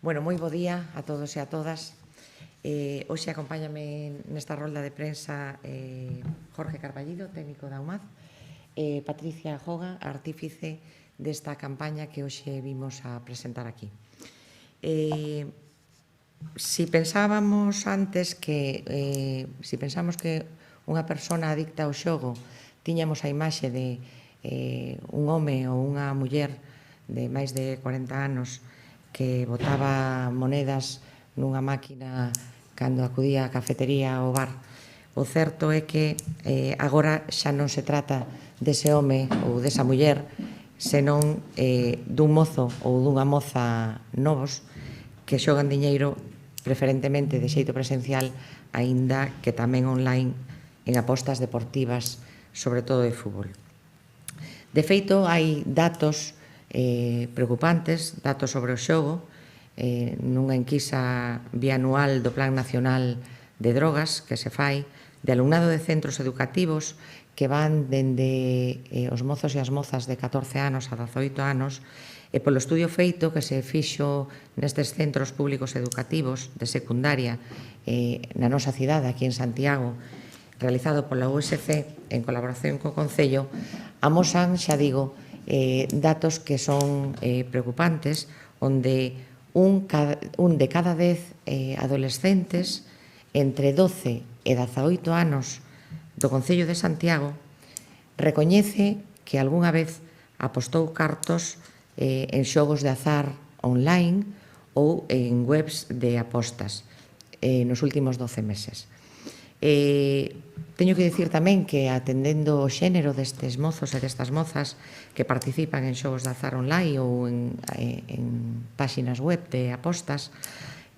Bueno, moi bo día a todos e a todas. Hoxe acompáñame nesta rolda de prensa Jorge Carballido, técnico da UMAD, Patricia Joga, artífice desta campaña que hoxe vimos a presentar aquí. Si pensamos que unha persona adicta ao xogo tiñamos a imaxe de un home ou unha muller de máis de 40 anos que botaba monedas nunha máquina cando acudía á cafetería ou bar. O certo é que agora xa non se trata dese home ou desa muller, senón dun mozo ou dunha moza novos que xogan diñeiro preferentemente de xeito presencial, aínda que tamén online en apostas deportivas, sobre todo de fútbol. De feito, hai datos preocupantes, datos sobre o xogo, nunha enquisa bianual do Plan Nacional de Drogas que se fai de alumnado de centros educativos que van dende os mozos e as mozas de 14 anos a 18 anos e polo estudio feito que se fixo nestes centros públicos educativos de secundaria na nosa cidade, aquí en Santiago, realizado pola USC en colaboración co Concello, amosan, xa digo, datos que son preocupantes, onde un de cada 10 adolescentes entre 12 e 18 anos do Concello de Santiago recoñece que algunha vez apostou cartos en xogos de azar online ou en webs de apostas nos últimos 12 meses. Teño que dicir tamén que atendendo o xénero destes mozos e destas mozas que participan en xogos de azar online ou en páxinas web de apostas,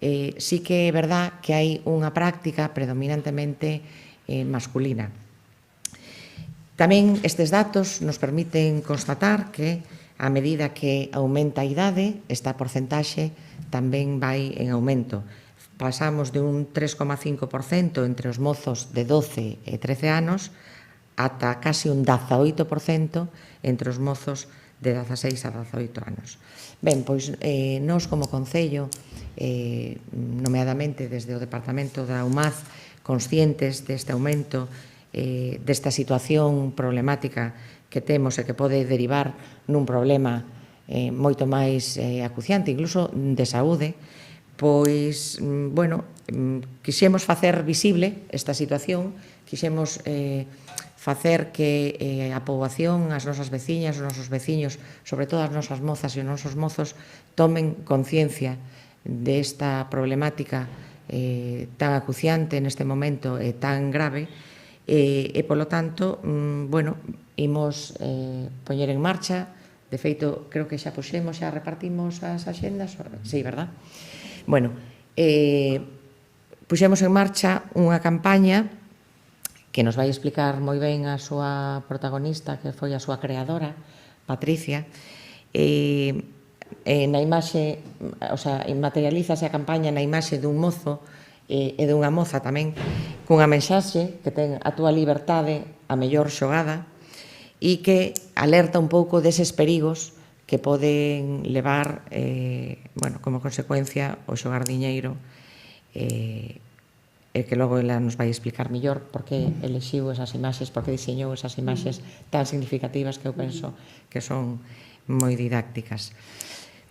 sí que é verdad que hai unha práctica predominantemente masculina. Tamén estes datos nos permiten constatar que a medida que aumenta a idade, esta porcentaxe tamén vai en aumento. Pasamos de un 3,5% entre os mozos de 12 e 13 anos ata casi un 18% entre os mozos de 16 a 18 anos. Ben, pois nós como Concello, nomeadamente desde o Departamento da UMAD, conscientes deste aumento, desta situación problemática que temos e que pode derivar nun problema moito máis acuciante, incluso de saúde, pois, bueno, quixemos facer visible esta situación, quixemos facer que a poboación, as nosas veciñas, os nosos veciños, sobre todo as nosas mozas e os nosos mozos, tomen conciencia desta problemática tan acuciante neste momento e tan grave e, polo tanto, bueno, imos poñer en marcha, de feito, creo que xa puxemos, xa repartimos as axendas, sí, verdad? Bueno, puxemos en marcha unha campaña que nos vai explicar moi ben a súa protagonista, que foi a súa creadora, Patricia. Na imaxe, o sea, materialízase a campaña na imaxe dun mozo e dunha moza tamén, cunha mensaxe que ten a túa liberdade, a mellor xogada, e que alerta un pouco deses perigos que poden levar, bueno, como consecuencia o xogar diñeiro e que logo ela nos vai explicar mellor por que elixiu esas imaxes, por que diseñou esas imaxes tan significativas que eu penso que son moi didácticas.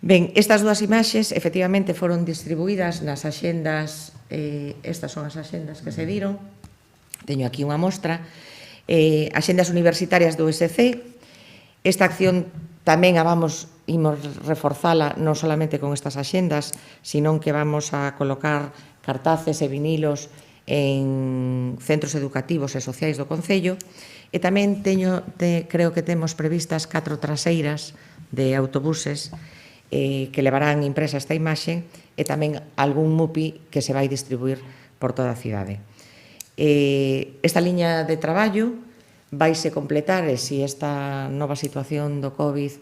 Ben, estas dúas imaxes efectivamente foron distribuídas nas axendas, estas son as axendas que se diron, teño aquí unha mostra, axendas universitarias do USC. Esta acción tamén imos reforzala non solamente con estas axendas, sino que vamos a colocar cartaces e vinilos en centros educativos e sociais do Concello e tamén creo que temos previstas 4 traseiras de autobuses que levarán impresa esta imaxe e tamén algún MUPI que se vai distribuir por toda a cidade. Esta liña de traballo vaise completar e se esta nova situación do COVID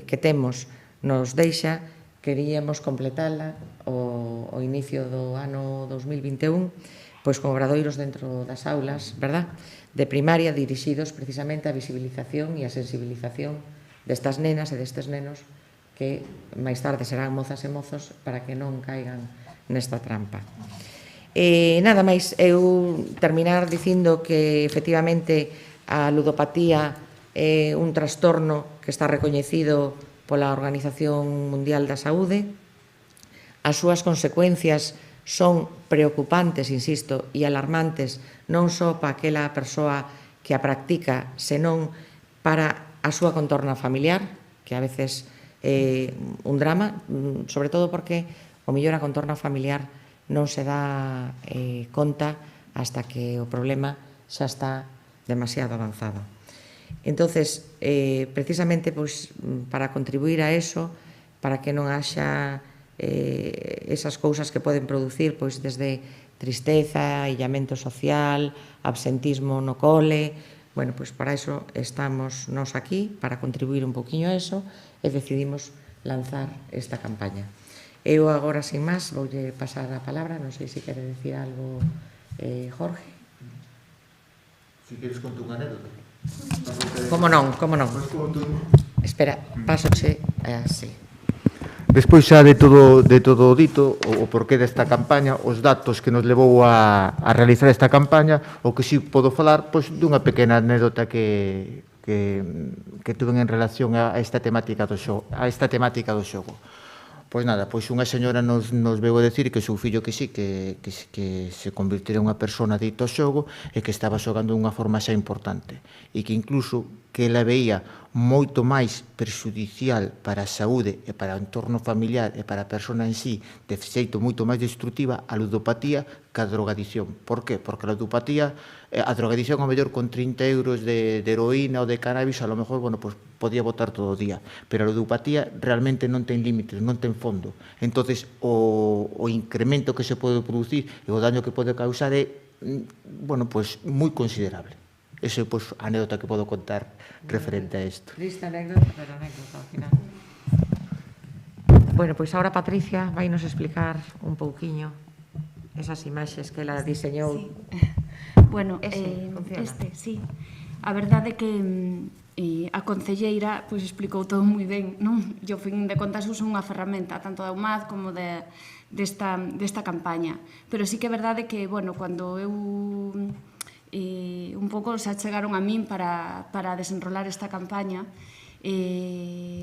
que temos nos deixa, queríamos completala ao inicio do ano 2021 pois con obradoiros dentro das aulas, verdad? De primaria dirixidos precisamente á visibilización e á sensibilización destas nenas e destes nenos que máis tarde serán mozas e mozos para que non caigan nesta trampa. Nada máis, eu terminar dicindo que efectivamente a ludopatía é un trastorno que está recoñecido pola Organización Mundial da Saúde. As súas consecuencias son preocupantes, insisto, e alarmantes non só para aquela persoa que a practica, senón para a súa contorna familiar, que a veces é un drama, sobre todo porque o mellor a contorna familiar non se dá conta hasta que o problema xa está demasiado avanzado. Entonces, precisamente para contribuir a eso, para que non haxa esas cousas que poden producir desde tristeza, illamento social, absentismo no cole, bueno, para eso estamos nós aquí, para contribuir un poquinho a eso, e decidimos lanzar esta campaña. Eu agora, sin máis, voulle pasar a palabra, non sei se quere decir algo Jorge. Si queres contar unha anécdota. Como non, como non. Espera, pásoche así. Despois xa de todo o dito, o porqué desta campaña, os datos que nos levou a realizar esta campaña, o que si podo falar dunha pequena anécdota que tuve en relación a esta temática do xogo. Pois nada, unha señora nos veu a decir que o seu fillo que sí, que se convirtera en unha persona adicta ao xogo e que estaba xogando dunha forma xa importante e que incluso que ela veía moito máis perxudicial para a saúde e para o entorno familiar e para a persona en sí, de xeito moito máis destructiva, a ludopatía que a drogadicción. Por qué? Porque a ludopatía, a drogadicción ao mellor con 30 euros de heroína ou de cannabis, a lo mejor, podía botar todo o día, pero a ludopatía realmente non ten límites, non ten fondo. Entonces, o incremento que se pode producir e o daño que pode causar é, moi considerable. Esa é a anécdota que podo contar referente a isto. Triste anécdota, pero anécdota ao final. Bueno, agora Patricia vai nos explicar un pouquiño esas imaxes que ela diseñou. Bueno, sí. A verdade é que a concelleira explicou todo moi ben, non? E ao fin de contas usa unha ferramenta tanto da UMAD como desta campaña. Pero sí que é verdade que, cando eu un pouco se achegaron a min para desenrolar esta campaña,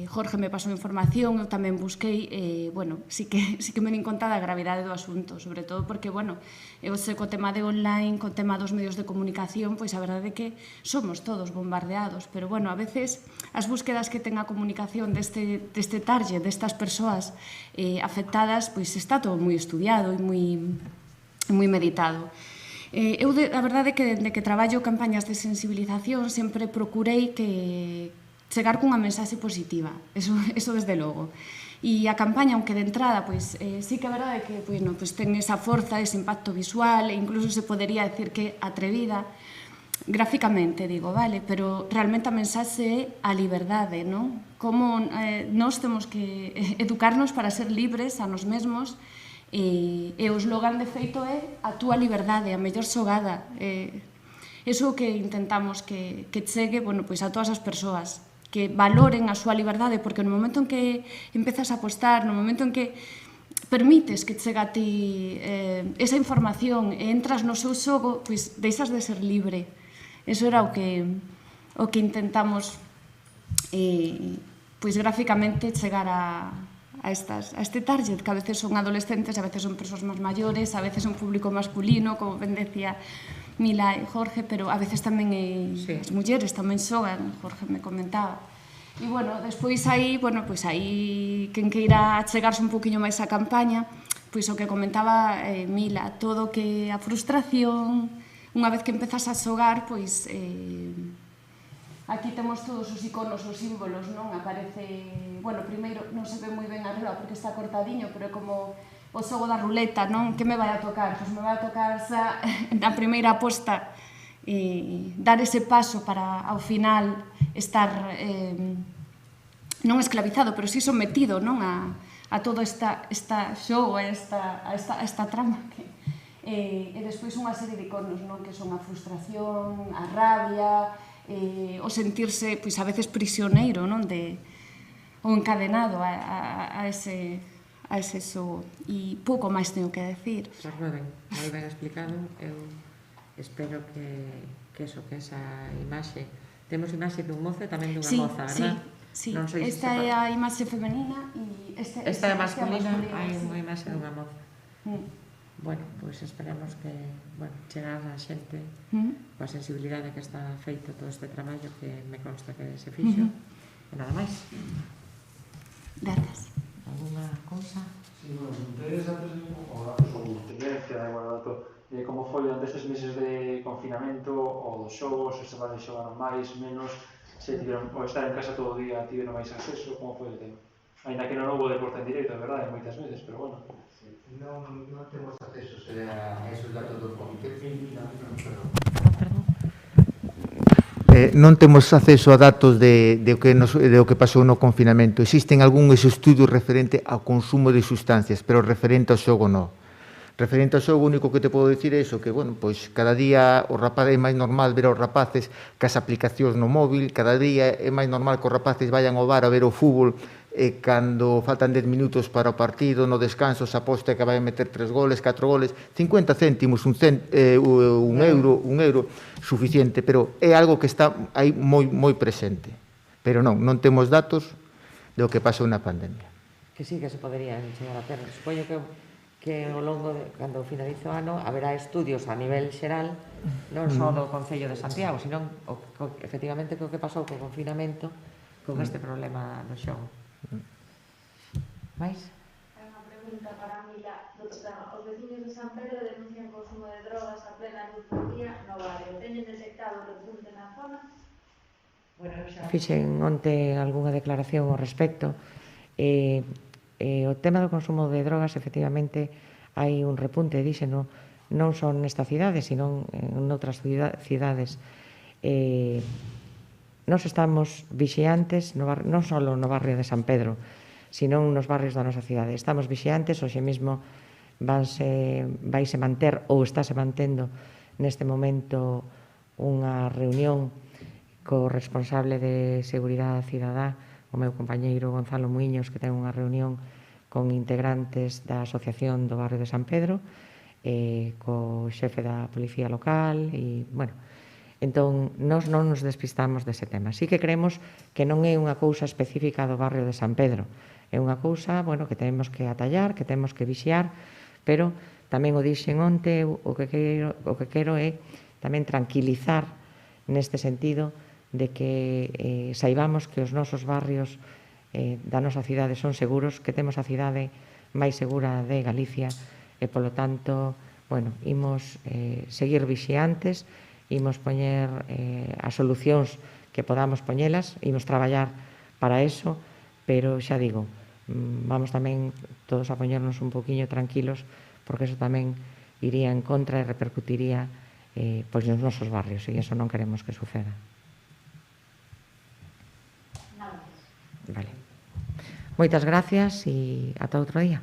Jorge me pasou información, eu tamén busquei, sí que me din conta da gravidade do asunto, sobre todo porque, eu sei co tema de online, co tema dos medios de comunicación, a verdade é que somos todos bombardeados, pero, a veces as búsquedas que ten a comunicación deste target, destas persoas afectadas, está todo moi estudiado e moi meditado. Eu, a verdade é que, dende que traballo campañas de sensibilización, sempre procurei chegar cunha mensaxe positiva, eso desde logo. E a campaña, aunque de entrada, sí que é verdade que ten esa forza, ese impacto visual, e incluso se podería decir que atrevida, gráficamente, digo, vale, pero realmente a mensaxe é a liberdade, non? Como nós temos que educarnos para ser libres a nos mesmos, e o slogan de feito é a túa liberdade, a mellor xogada. Iso que intentamos que chegue a todas as persoas, que valoren a súa liberdade, porque no momento en que empezas a apostar, no momento en que permites que chega a ti esa información e entras no seu xogo, deixas de ser libre. Iso era o que intentamos gráficamente chegar a este target, que a veces son adolescentes, a veces son persoas máis maiores, a veces un público masculino, como ben decía Mila e Jorge, pero a veces tamén as mulleres tamén xogan, Jorge me comentaba. E, despois aí, quen queira achegarse un poquinho máis á campaña, o que comentaba Mila, todo que a frustración, unha vez que empezas a xogar, aquí temos todos os iconos, os símbolos, non? Aparece, primeiro non se ve moi ben arriba porque está cortadiño, pero é como o xogo da ruleta, non? Que me vai a tocar? Me vai a tocar xa na primeira aposta dar ese paso para ao final estar non esclavizado, pero si sometido, non? A todo esta xogo, a esta trama e despois unha serie de iconos, non? Que son a frustración, a rabia, o sentirse, a veces prisioneiro, non? ou encadenado a ese so. E pouco máis teño que decir. Pois moi ben explicado. Eu espero que esa imaxe... Temos imaxe dun mozo e tamén dunha moza, verdad? Sí, esta é a imaxe femenina e esta é a masculina, hai unha imaxe dunha moza. Bueno, pois esperemos que chegar a xente coa sensibilidade que está feito todo este traballo que me consta que se fixo. E nada máis. Grazas. Alguna cousa? Sí, bueno, ustedes datos ou tendencia, da igual dato, de como foi durante estes meses de confinamento ou dos xogos, se vale xogaron máis, menos, se tiveron, ou estar en casa todo o día tiveron máis acceso, como foi o tema? Ainda que non houve deporte en directo, é verdade, moitas veces, pero bueno. Non temos acceso a esos datos do comité. Non temos acceso a datos de o que pasou no confinamento. Existen algúns estudios referente ao consumo de sustancias, pero referente ao xogo non. Referente ao xogo, o único que te podo dicir é iso, que, bueno, pois cada día o rapaz é máis normal ver aos rapaces cas aplicacións no móvil, cada día é máis normal que os rapaces vayan ao bar a ver o fútbol e cando faltan 10 minutos para o partido, no descanso se aposta que vai meter 3 goles, 4 goles, 50 céntimos, un euro suficiente, pero é algo que está aí moi presente. Pero non temos datos do que pasou na pandemia. Que sí que se poderían chegar a ter. Supoño que ao longo, cando finalice o ano, haberá estudios a nivel xeral, non só do Concello de Santiago, sino efectivamente co que pasou co confinamento con este problema do xogo. Mais? Hai unha pregunta para Mila do programa. Os veciños de San Pedro denuncian consumo de drogas a plena luz do día no barrio. Teñen detectado repunte na zona? Bueno, xa fixen onte algunha declaración ao respecto. O tema do consumo de drogas, efectivamente, hai un repunte, díxeno, non só nesta cidade, sino en outras cidades. Nos estamos vixiantes, non só no barrio de San Pedro, sino nos barrios da nosa cidade. Estamos vixiantes, hoxe mesmo vaise manter ou estáse mantendo neste momento unha reunión co responsable de Seguridade Cidadá, o meu compañeiro Gonzalo Muiños, que ten unha reunión con integrantes da Asociación do Barrio de San Pedro, co xefe da Policía Local, e, bueno, entón, nós non nos despistamos dese tema. Sí que creemos que non é unha cousa específica do barrio de San Pedro, é unha cousa, bueno, que temos que atallar, que temos que vixiar, pero tamén o dixen onte, o que quero é tamén tranquilizar neste sentido de que saibamos que os nosos barrios da nosa cidade son seguros, que temos a cidade máis segura de Galicia e, polo tanto, bueno, imos seguir vixiantes, imos poñer as solucións que podamos poñelas, imos traballar para eso, pero xa digo, vamos tamén todos a poñernos un poquinho tranquilos, porque eso tamén iría en contra e repercutiría pois nos nosos barrios, e eso non queremos que suceda. Vale. Moitas gracias e ata outro día.